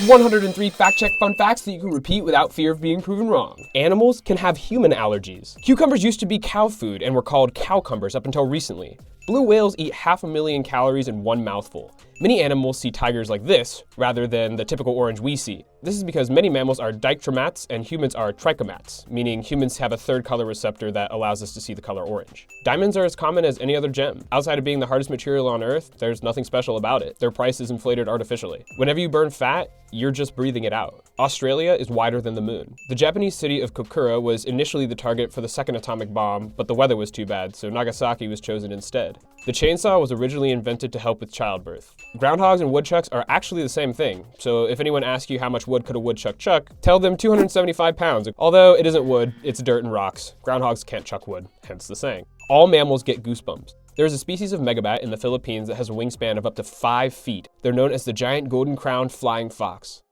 103 fact-check fun facts that you can repeat without fear of being proven wrong. Animals can have human allergies. Cucumbers used to be cow food and were called cowcumbers up until recently. Blue whales eat 500,000 calories in one mouthful. Many animals see tigers like this, rather than the typical orange we see. This is because many mammals are dichromats and humans are trichomats, meaning humans have a third color receptor that allows us to see the color orange. Diamonds are as common as any other gem. Outside of being the hardest material on Earth, there's nothing special about it. Their price is inflated artificially. Whenever you burn fat, you're just breathing it out. Australia is wider than the moon. The Japanese city of Kokura was initially the target for the second atomic bomb, but the weather was too bad, so Nagasaki was chosen instead. The chainsaw was originally invented to help with childbirth. Groundhogs and woodchucks are actually the same thing, so if anyone asks you how much wood could a woodchuck chuck, tell them 275 pounds. Although it isn't wood, it's dirt and rocks. Groundhogs can't chuck wood, hence the saying. All mammals get goosebumps. There is a species of megabat in the Philippines that has a wingspan of up to 5 feet. They're known as the giant golden-crowned flying fox.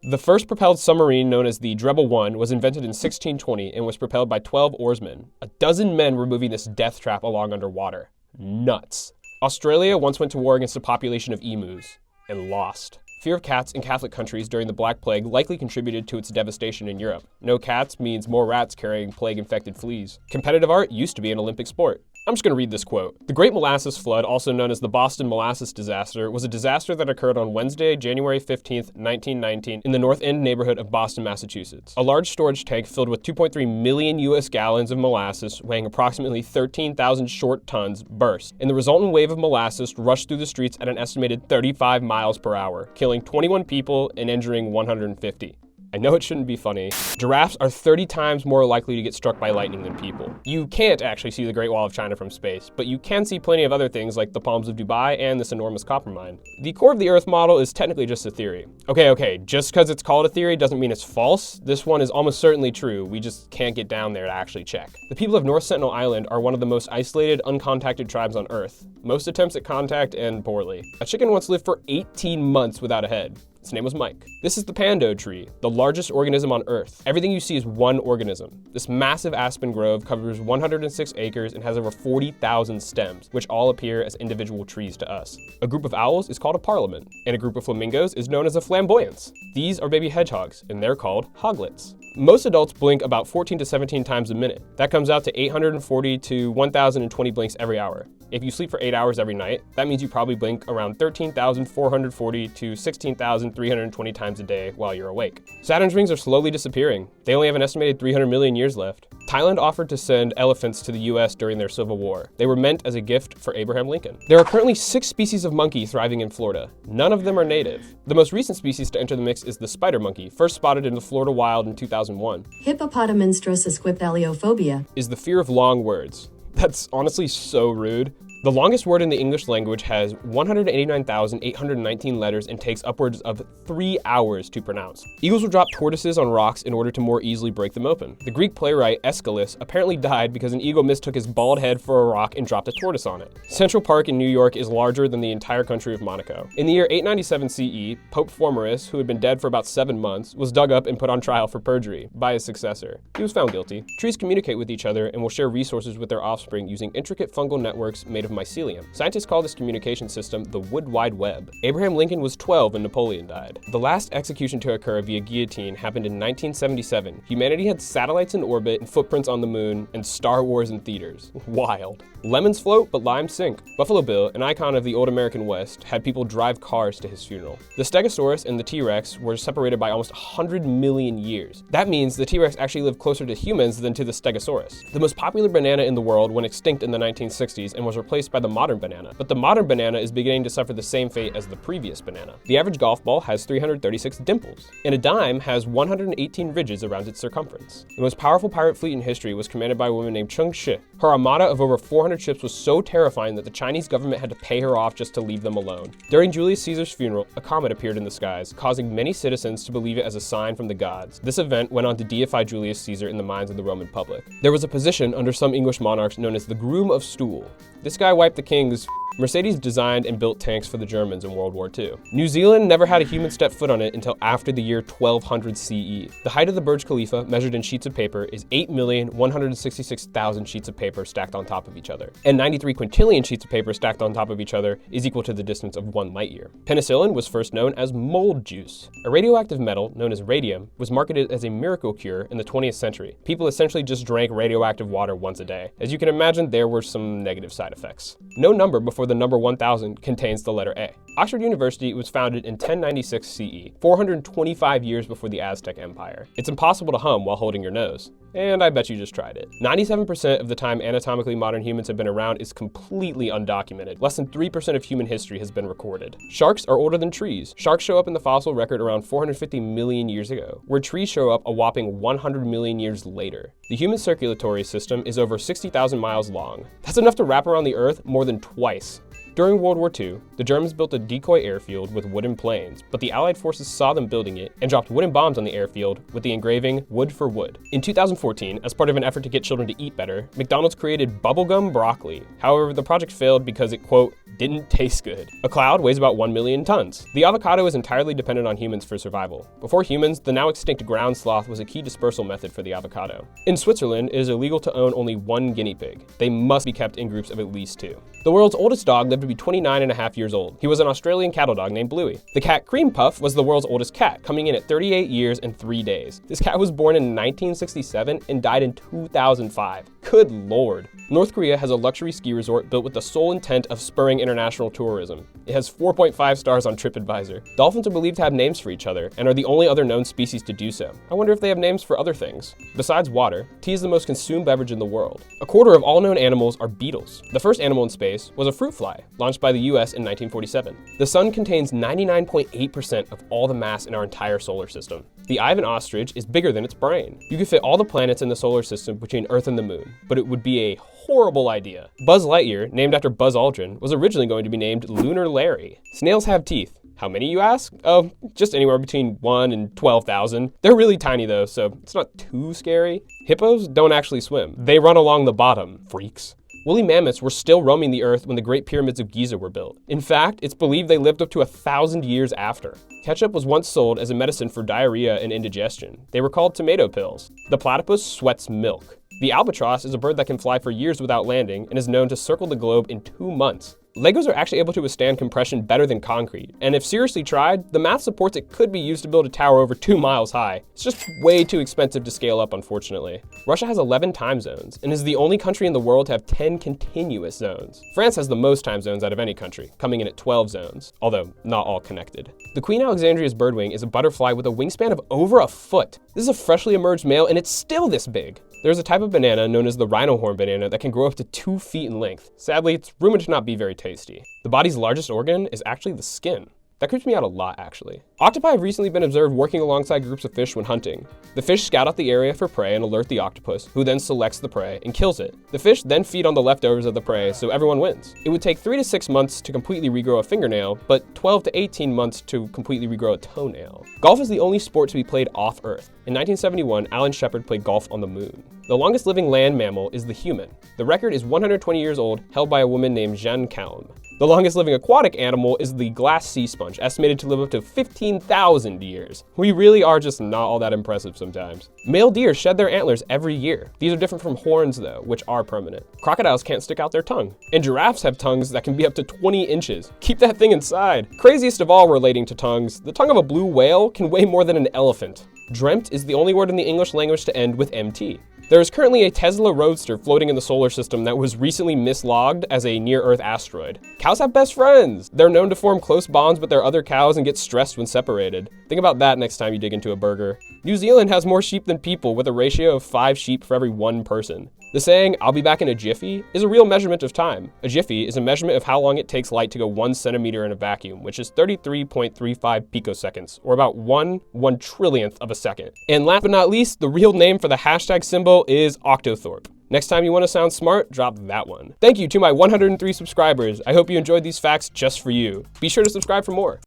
The first propelled submarine, known as the Drebel 1, was invented in 1620 and was propelled by 12 oarsmen. A dozen men were moving this death trap along underwater. Nuts. Australia once went to war against a population of emus and lost. Fear of cats in Catholic countries during the Black Plague likely contributed to its devastation in Europe. No cats means more rats carrying plague-infected fleas. Competitive art used to be an Olympic sport. I'm just going to read this quote. The Great Molasses Flood, also known as the Boston Molasses Disaster, was a disaster that occurred on Wednesday, January 15th, 1919, in the North End neighborhood of Boston, Massachusetts. A large storage tank filled with 2.3 million U.S. gallons of molasses, weighing approximately 13,000 short tons, burst, and the resultant wave of molasses rushed through the streets at an estimated 35 miles per hour, killing 21 people and injuring 150. I know it shouldn't be funny. Giraffes are 30 times more likely to get struck by lightning than people. You can't actually see the Great Wall of China from space, but you can see plenty of other things like the Palms of Dubai and this enormous copper mine. The core of the Earth model is technically just a theory. Okay, just because it's called a theory doesn't mean it's false. This one is almost certainly true. We just can't get down there to actually check. The people of North Sentinel Island are one of the most isolated, uncontacted tribes on Earth. Most attempts at contact end poorly. A chicken once lived for 18 months without a head. His name was Mike. This is the pando tree, the largest organism on Earth. Everything you see is one organism. This massive aspen grove covers 106 acres and has over 40,000 stems, which all appear as individual trees to us. A group of owls is called a parliament, and a group of flamingos is known as a flamboyance. These are baby hedgehogs, and they're called hoglets. Most adults blink about 14 to 17 times a minute. That comes out to 840 to 1,020 blinks every hour. If you sleep for 8 hours every night, that means you probably blink around 13,440 to 16,320 times a day while you're awake. Saturn's rings are slowly disappearing. They only have an estimated 300 million years left. Thailand offered to send elephants to the US during their Civil War. They were meant as a gift for Abraham Lincoln. There are currently 6 species of monkey thriving in Florida. None of them are native. The most recent species to enter the mix is the spider monkey, first spotted in the Florida wild in 2001. Hippopotamonstrosesquipedaliophobia is the fear of long words. That's honestly so rude. The longest word in the English language has 189,819 letters and takes upwards of 3 hours to pronounce. Eagles will drop tortoises on rocks in order to more easily break them open. The Greek playwright Aeschylus apparently died because an eagle mistook his bald head for a rock and dropped a tortoise on it. Central Park in New York is larger than the entire country of Monaco. In the year 897 CE, Pope Formerus, who had been dead for about 7 months, was dug up and put on trial for perjury by his successor. He was found guilty. Trees communicate with each other and will share resources with their offspring using intricate fungal networks made of mycelium. Scientists call this communication system the Wood Wide Web. Abraham Lincoln was 12 when Napoleon died. The last execution to occur via guillotine happened in 1977. Humanity had satellites in orbit and footprints on the moon and Star Wars in theaters. Wild. Lemons float, but limes sink. Buffalo Bill, an icon of the old American West, had people drive cars to his funeral. The Stegosaurus and the T-Rex were separated by almost 100 million years. That means the T-Rex actually lived closer to humans than to the Stegosaurus. The most popular banana in the world went extinct in the 1960s and was replaced by the modern banana, but the modern banana is beginning to suffer the same fate as the previous banana. The average golf ball has 336 dimples, and a dime has 118 ridges around its circumference. The most powerful pirate fleet in history was commanded by a woman named Cheng Shi. Her armada of over 400 ships was so terrifying that the Chinese government had to pay her off just to leave them alone. During Julius Caesar's funeral, a comet appeared in the skies, causing many citizens to believe it as a sign from the gods. This event went on to deify Julius Caesar in the minds of the Roman public. There was a position under some English monarchs known as the Groom of Stool. This guy wiped the king's Mercedes designed and built tanks for the Germans in World War II. New Zealand never had a human step foot on it until after the year 1200 CE. The height of the Burj Khalifa, measured in sheets of paper, is 8,166,000 sheets of paper stacked on top of each other. And 93 quintillion sheets of paper stacked on top of each other is equal to the distance of 1 light year. Penicillin was first known as mold juice. A radioactive metal, known as radium, was marketed as a miracle cure in the 20th century. People essentially just drank radioactive water once a day. As you can imagine, there were some negative side effects. No number before the number 1000 contains the letter A. Oxford University was founded in 1096 CE, 425 years before the Aztec Empire. It's impossible to hum while holding your nose. And I bet you just tried it. 97% of the time anatomically modern humans have been around is completely undocumented. Less than 3% of human history has been recorded. Sharks are older than trees. Sharks show up in the fossil record around 450 million years ago, where trees show up a whopping 100 million years later. The human circulatory system is over 60,000 miles long. That's enough to wrap around the Earth more than twice. During World War II, the Germans built a decoy airfield with wooden planes, but the Allied forces saw them building it and dropped wooden bombs on the airfield with the engraving "Wood for Wood." In 2014, as part of an effort to get children to eat better, McDonald's created bubblegum broccoli. However, the project failed because it, quote, didn't taste good. A cloud weighs about 1 million tons. The avocado is entirely dependent on humans for survival. Before humans, the now extinct ground sloth was a key dispersal method for the avocado. In Switzerland, it is illegal to own only 1 guinea pig. They must be kept in groups of at least 2. The world's oldest dog lived to be 29.5 years old. He was an Australian cattle dog named Bluey. The cat Cream Puff was the world's oldest cat, coming in at 38 years and 3 days. This cat was born in 1967 and died in 2005. Good lord. North Korea has a luxury ski resort built with the sole intent of spurring international tourism. It has 4.5 stars on TripAdvisor. Dolphins are believed to have names for each other and are the only other known species to do so. I wonder if they have names for other things. Besides water, tea is the most consumed beverage in the world. A quarter of all known animals are beetles. The first animal in space was a fruit fly, launched by the US in 1947. The sun contains 99.8% of all the mass in our entire solar system. The eye of an ostrich is bigger than its brain. You could fit all the planets in the solar system between Earth and the moon, but it would be a horrible idea. Buzz Lightyear, named after Buzz Aldrin, was originally going to be named Lunar Larry. Snails have teeth. How many, you ask? Oh, just anywhere between 1 and 12,000. They're really tiny though, so it's not too scary. Hippos don't actually swim. They run along the bottom, freaks. Woolly mammoths were still roaming the Earth when the Great Pyramids of Giza were built. In fact, it's believed they lived up to 1,000 years after. Ketchup was once sold as a medicine for diarrhea and indigestion. They were called tomato pills. The platypus sweats milk. The albatross is a bird that can fly for years without landing and is known to circle the globe in 2 months. Legos are actually able to withstand compression better than concrete, and if seriously tried, the math supports it could be used to build a tower over 2 miles high. It's just way too expensive to scale up, unfortunately. Russia has 11 time zones, and is the only country in the world to have 10 continuous zones. France has the most time zones out of any country, coming in at 12 zones, although not all connected. The Queen Alexandria's birdwing is a butterfly with a wingspan of over a foot. This is a freshly emerged male, and it's still this big. There's a type of banana known as the rhino horn banana that can grow up to 2 feet in length. Sadly, it's rumored to not be very tasty. The body's largest organ is actually the skin. That creeps me out a lot, actually. Octopi have recently been observed working alongside groups of fish when hunting. The fish scout out the area for prey and alert the octopus, who then selects the prey and kills it. The fish then feed on the leftovers of the prey, so everyone wins. It would take 3 to 6 months to completely regrow a fingernail, but 12 to 18 months to completely regrow a toenail. Golf is the only sport to be played off Earth. In 1971, Alan Shepard played golf on the moon. The longest living land mammal is the human. The record is 120 years old, held by a woman named Jeanne Calme. The longest living aquatic animal is the glass sea sponge, estimated to live up to 15,000 years. We really are just not all that impressive sometimes. Male deer shed their antlers every year. These are different from horns though, which are permanent. Crocodiles can't stick out their tongue. And giraffes have tongues that can be up to 20 inches. Keep that thing inside. Craziest of all relating to tongues, the tongue of a blue whale can weigh more than an elephant. Dreamt is the only word in the English language to end with MT. There is currently a Tesla Roadster floating in the solar system that was recently mislogged as a near-Earth asteroid. Cows have best friends! They're known to form close bonds with their other cows and get stressed when separated. Think about that next time you dig into a burger. New Zealand has more sheep than people, with a ratio of 5 sheep for every 1 person. The saying, "I'll be back in a jiffy," is a real measurement of time. A jiffy is a measurement of how long it takes light to go 1 centimeter in a vacuum, which is 33.35 picoseconds, or about 1/1 trillionth of a second. And last but not least, the real name for the hashtag symbol is Octothorpe. Next time you want to sound smart, drop that one. Thank you to my 103 subscribers. I hope you enjoyed these facts just for you. Be sure to subscribe for more.